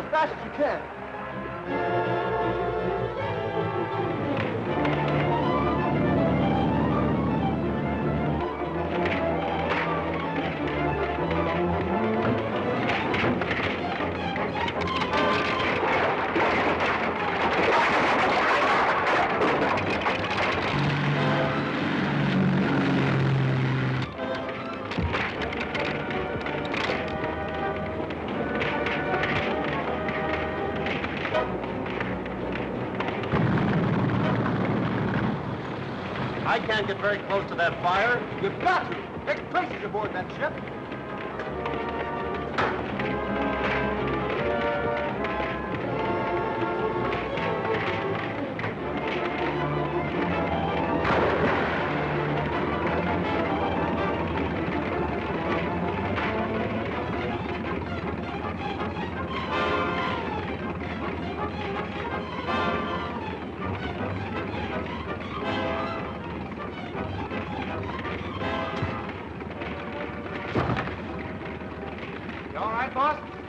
as fast as you can. I can't get very close to that fire. You've got to. Dick Tracy's aboard that ship.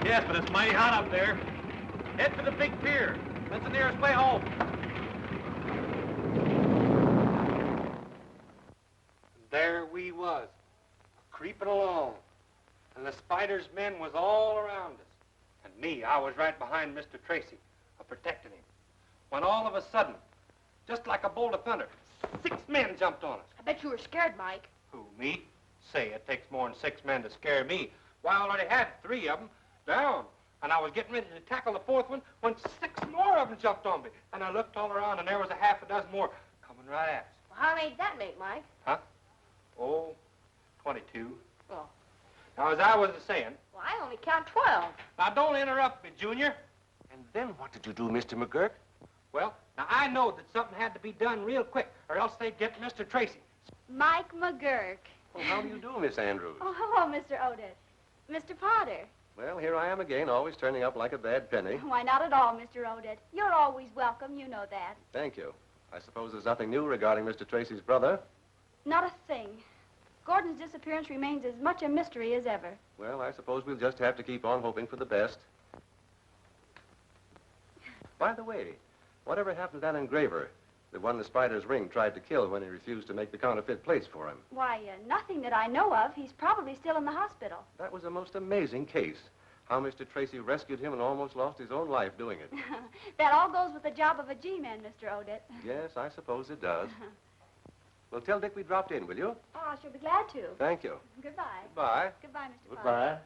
Yes, but it's mighty hot up there. Head for the big pier. That's the nearest way home. There we was, creeping along. And the Spider's men was all around us. And me, I was right behind Mr. Tracy, protecting him. When all of a sudden, just like a bolt of thunder, 6 men jumped on us. I bet you were scared, Mike. Who, me? Say, it takes more than 6 men to scare me. Why, I already had 3 of them down. And I was getting ready to tackle the 4th one when 6 more of them jumped on me. And I looked all around, and there was a half a dozen more coming right at us. Well, how many did that make, Mike? Huh? Oh, 22. Well. Now, as I was saying... Well, I only count 12. Now, don't interrupt me, Junior. And then what did you do, Mr. McGurk? Well, now, I know that something had to be done real quick, or else they'd get Mr. Tracy. Mike McGurk. Well, how do you do, Miss Andrews? Oh, hello, Mr. Otis. Mr. Potter. Well, here I am again, always turning up like a bad penny. Why, not at all, Mr. Otis. You're always welcome, you know that. Thank you. I suppose there's nothing new regarding Mr. Tracy's brother? Not a thing. Gordon's disappearance remains as much a mystery as ever. Well, I suppose we'll just have to keep on hoping for the best. By the way, whatever happened to that engraver, the one the Spider's ring tried to kill when he refused to make the counterfeit plates for him? Why, nothing that I know of. He's probably still in the hospital. That was a most amazing case. How Mr. Tracy rescued him and almost lost his own life doing it. That all goes with the job of a G-man, Mr. Odette. Yes, I suppose it does. Well, tell Dick we dropped in, will you? Oh, I shall be glad to. Thank you. Goodbye. Goodbye. Goodbye, Mr. Potter. Goodbye.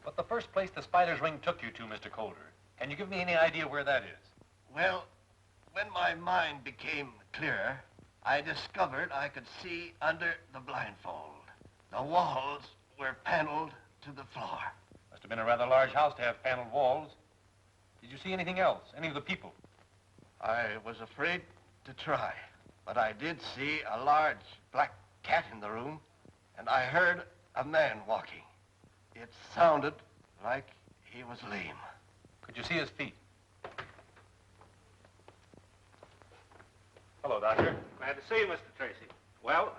But the first place the Spider's ring took you to, Mr. Calder, can you give me any idea where that is? Well, when my mind became clearer, I discovered I could see under the blindfold. The walls were paneled to the floor. Must have been a rather large house to have paneled walls. Did you see anything else? Any of the people? I was afraid to try, but I did see a large black cat in the room, and I heard a man walking. It sounded like he was lame. Could you see his feet? Hello, Doctor. Glad to see you, Mr. Tracy. Well,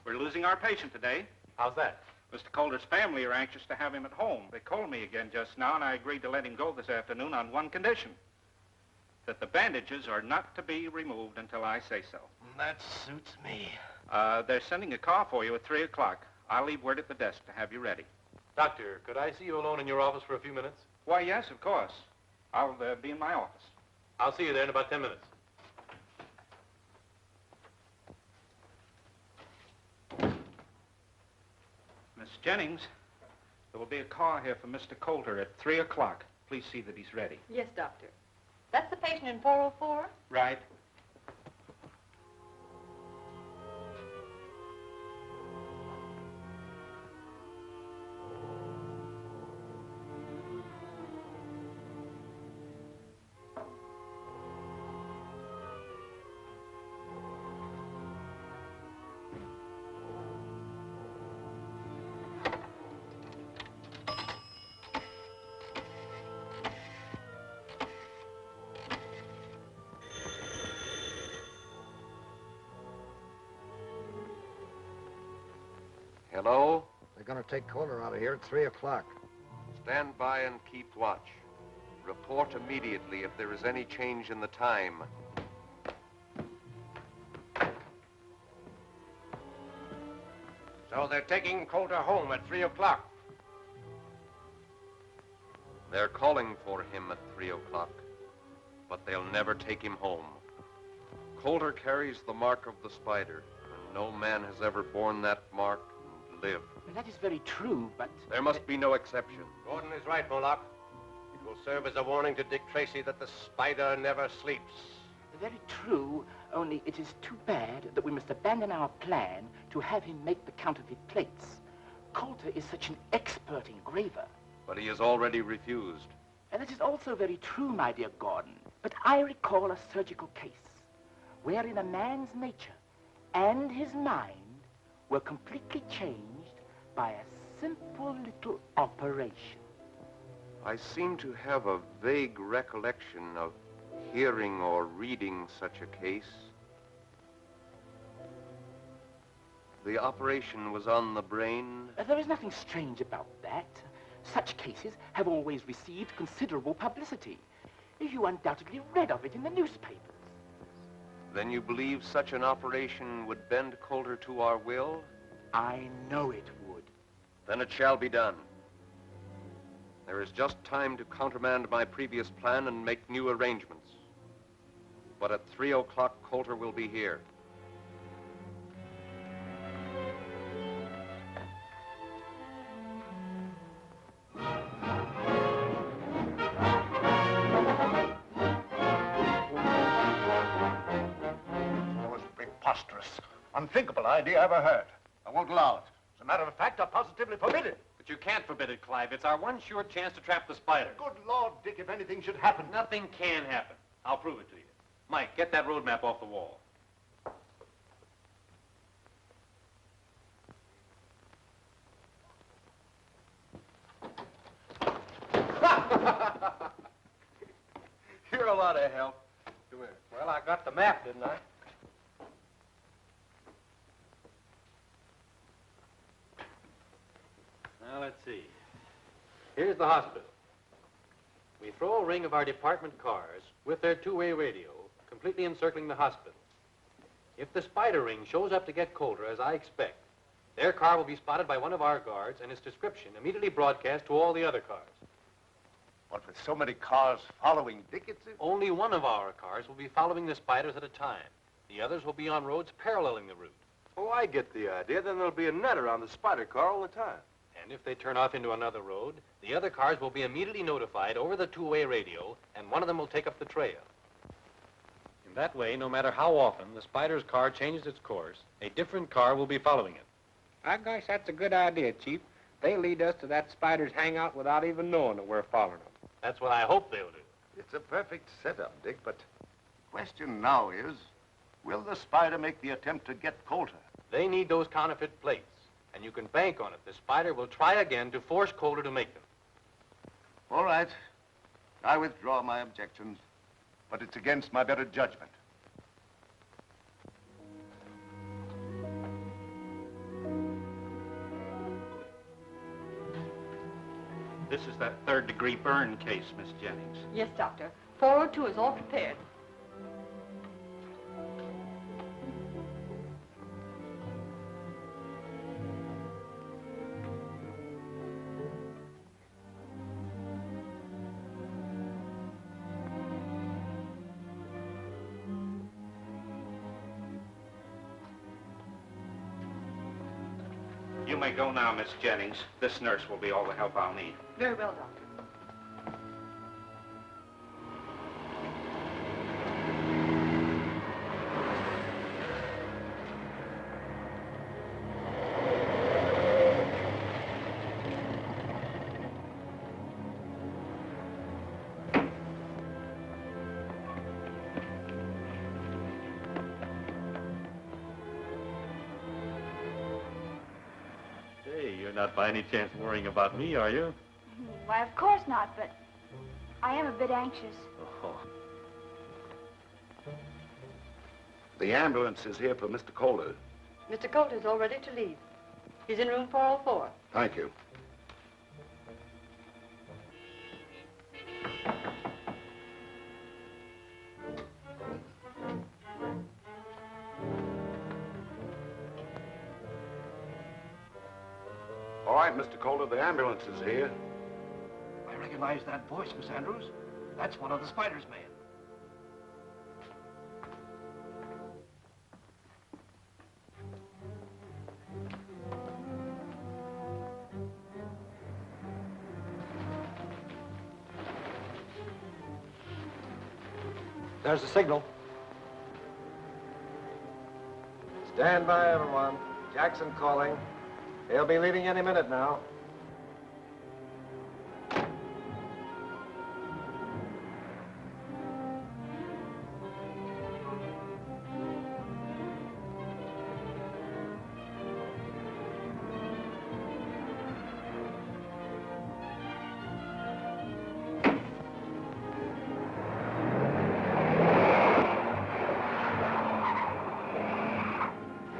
we're losing our patient today. How's that? Mr. Calder's family are anxious to have him at home. They called me again just now, and I agreed to let him go this afternoon on one condition. That the bandages are not to be removed until I say so. That suits me. They're sending a car for you at 3 o'clock. I'll leave word at the desk to have you ready. Doctor, could I see you alone in your office for a few minutes? Why, yes, of course. I'll be in my office. I'll see you there in about 10 minutes. Miss Jennings, there will be a car here for Mr. Calder at 3 o'clock. Please see that he's ready. Yes, Doctor. That's the patient in 404? Right. Hello? They're going to take Coulter out of here at 3 o'clock. Stand by and keep watch. Report immediately if there is any change in the time. So they're taking Coulter home at 3 o'clock. They're calling for him at 3 o'clock, but they'll never take him home. Coulter carries the mark of the spider, and no man has ever borne that mark and lived. Well, that is very true, but... There must be no exception. Gordon is right, Moloch. It will serve as a warning to Dick Tracy that the spider never sleeps. Very true, only it is too bad that we must abandon our plan to have him make the counterfeit plates. Coulter is such an expert engraver. But he has already refused. And that is also very true, my dear Gordon. But I recall a surgical case wherein a man's nature and his mind were completely changed by a simple little operation. I seem to have a vague recollection of hearing or reading such a case. The operation was on the brain. There is nothing strange about that. Such cases have always received considerable publicity. You undoubtedly read of it in the newspapers. Then you believe such an operation would bend Coulter to our will? I know it would. Then it shall be done. There is just time to countermand my previous plan and make new arrangements. But at 3 o'clock, Coulter will be here. Unthinkable idea I ever heard. I won't allow it. As a matter of fact, I positively forbid it. But you can't forbid it, Clive. It's our one sure chance to trap the spider. Good Lord, Dick, if anything should happen. Nothing can happen. I'll prove it to you. Mike, get that road map off the wall. You're a lot of help. Come here. Well, I got the map, didn't I? Now, let's see. Here's the hospital. We throw a ring of our department cars with their two-way radio, completely encircling the hospital. If the spider ring shows up to get Coulter, as I expect, their car will be spotted by one of our guards and its description immediately broadcast to all the other cars. What, with so many cars following Dick, it's... Only one of our cars will be following the spiders at a time. The others will be on roads paralleling the route. Oh, I get the idea. Then there'll be a net around the spider car all the time. And if they turn off into another road, the other cars will be immediately notified over the two-way radio, and one of them will take up the trail. In that way, no matter how often the spider's car changes its course, a different car will be following it. I guess that's a good idea, Chief. They'll lead us to that spider's hangout without even knowing that we're following them. That's what I hope they'll do. It's a perfect setup, Dick, but the question now is, will the spider make the attempt to get Coulter? They need those counterfeit plates. And you can bank on it. The spider will try again to force Coulter to make them. All right. I withdraw my objections, but it's against my better judgment. This is that third-degree burn case, Miss Jennings. Yes, Doctor. 402 is all prepared. You may go now, Miss Jennings. This nurse will be all the help I'll need. Very well, Doctor. You're not by any chance worrying about me, are you? Why, of course not, but I am a bit anxious. Oh. The ambulance is here for Mr. Coulter. Mr. Coulter's all ready to leave. He's in room 404. Thank you. All right, Mr. Calder, the ambulance is here. I recognize that voice, Miss Andrews. That's one of the Spider's men. There's the signal. Stand by, everyone. Jackson calling. He'll be leaving any minute now.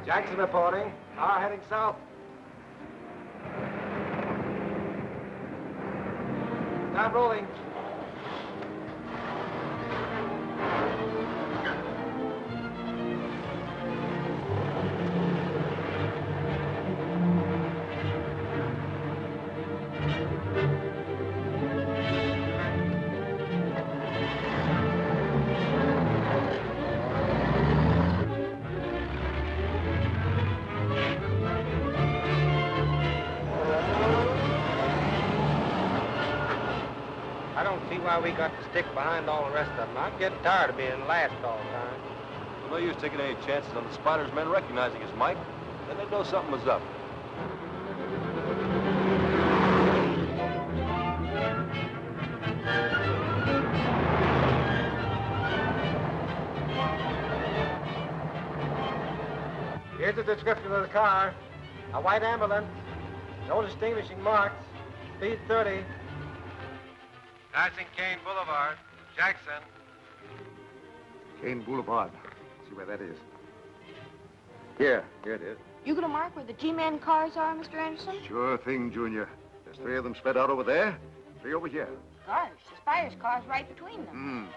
Jackson reporting. Car heading south. Start rolling. I don't see why we got to stick behind all the rest of them. I'm getting tired of being last all the time. Well, no use taking any chances on the Spider's men recognizing us, Mike. Then they'd know something was up. Here's the description of the car. A white ambulance. No distinguishing marks. Speed 30. Passing Kane Boulevard. Jackson. Kane Boulevard. See where that is. Here it is. You gonna mark where the G-Man cars are, Mr. Anderson? Sure thing, Junior. There's 3 of them spread out over there, 3 over here. Gosh, the Spider's car's right between them.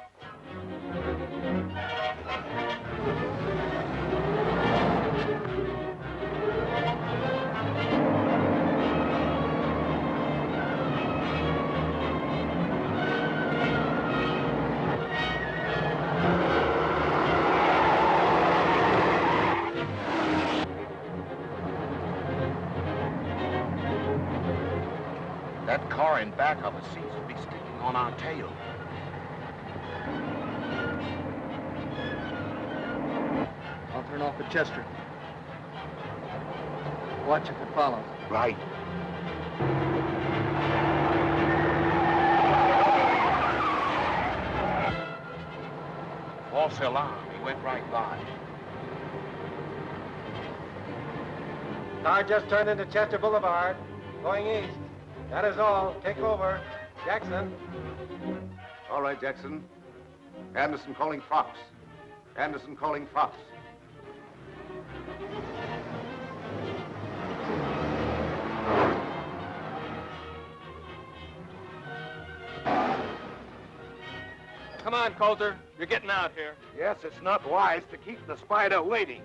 That car in back of us seems to be sticking on our tail. I'll turn off at Chester. Watch if it follows. Right. False alarm. He went right by. Car just turned into Chester Boulevard, going east. That is all. Take over. Jackson. All right, Jackson. Anderson calling Fox. Anderson calling Fox. Come on, Coulter. You're getting out here. Yes, it's not wise to keep the Spider waiting.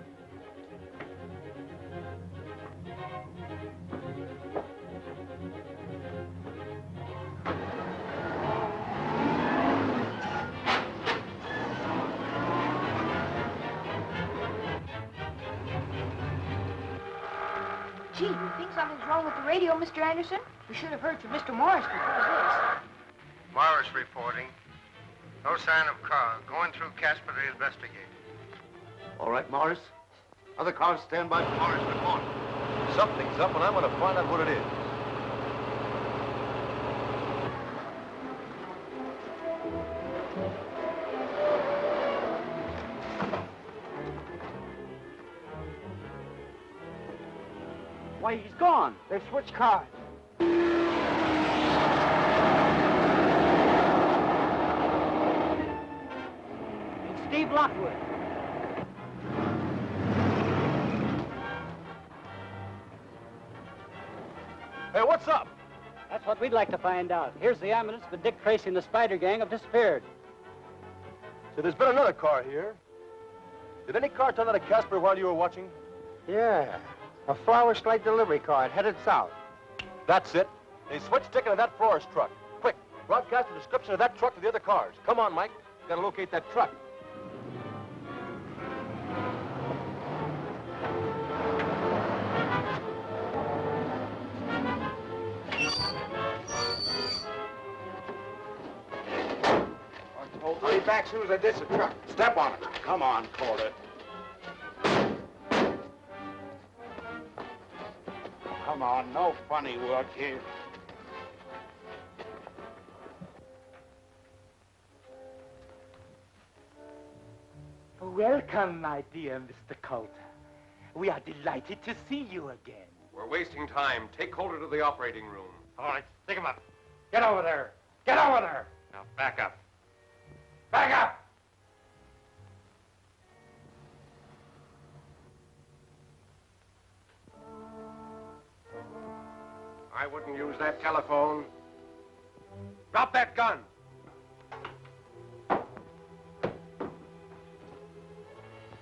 Gee, do you think something's wrong with the radio, Mr. Anderson? We should have heard from Mr. Morris before this. Morris reporting. No sign of car. Going through Casper to investigate. All right, Morris. Other cars stand by. Morris, report. Something's up, and I'm going to find out what it is. Why, he's gone. They've switched cars. It's Steve Lockwood. we'd like to find out. Here's the ambulance, but Dick Tracy and the Spider Gang have disappeared. So there's been another car here. Did any car turn out of Casper while you were watching? Yeah. A flower slide delivery car headed south. That's it. They switched Dick into that florist truck. Quick, broadcast a description of that truck to the other cars. Come on, Mike. Gotta locate that truck. Hurry back as soon as I ditch the truck. Step on it. Come on, Calder. Come on, no funny work here. Welcome, my dear Mr. Coulter. We are delighted to see you again. We're wasting time. Take Coulter to the operating room. All right, stick him up. Get over there. Get over there. Now, back up. Back up! I wouldn't use that telephone. Drop that gun.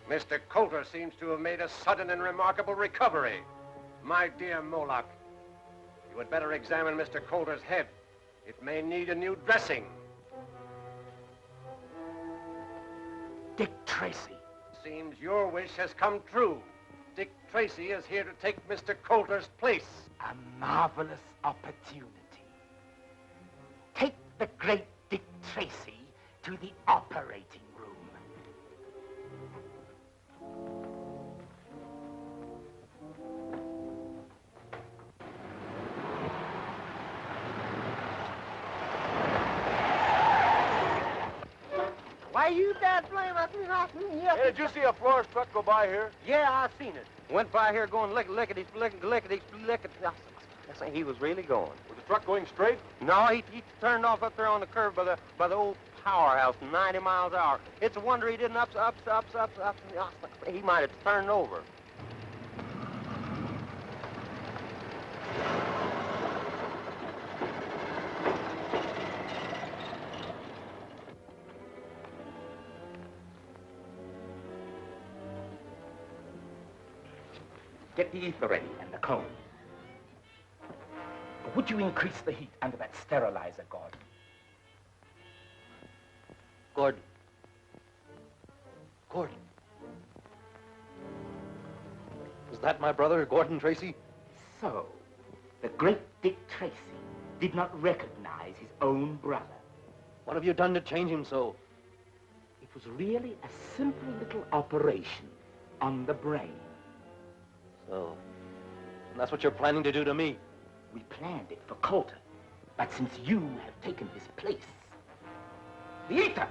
Mr. Coulter seems to have made a sudden and remarkable recovery. My dear Moloch, you had better examine Mr. Coulter's head. It may need a new dressing. Dick Tracy. Seems your wish has come true. Dick Tracy is here to take Mr. Coulter's place. A marvelous opportunity. Take the great Dick Tracy to the operating room. Why you that blame up here? Hey, did you see a florist truck go by here? Yeah, I seen it. Went by here going lickety. That's how he was really going. Was the truck going straight? No, he turned off up there on the curve by the old powerhouse, 90 miles an hour. It's a wonder he didn't up. He might have turned over. Get the ether ready and the cone. Would you increase the heat under that sterilizer, Gordon? Gordon. Gordon. Is that my brother, Gordon Tracy? So, the great Dick Tracy did not recognize his own brother. What have you done to change him so? It was really a simple little operation on the brain. So, that's what you're planning to do to me? We planned it for Coulter, but since you have taken his place, the ether!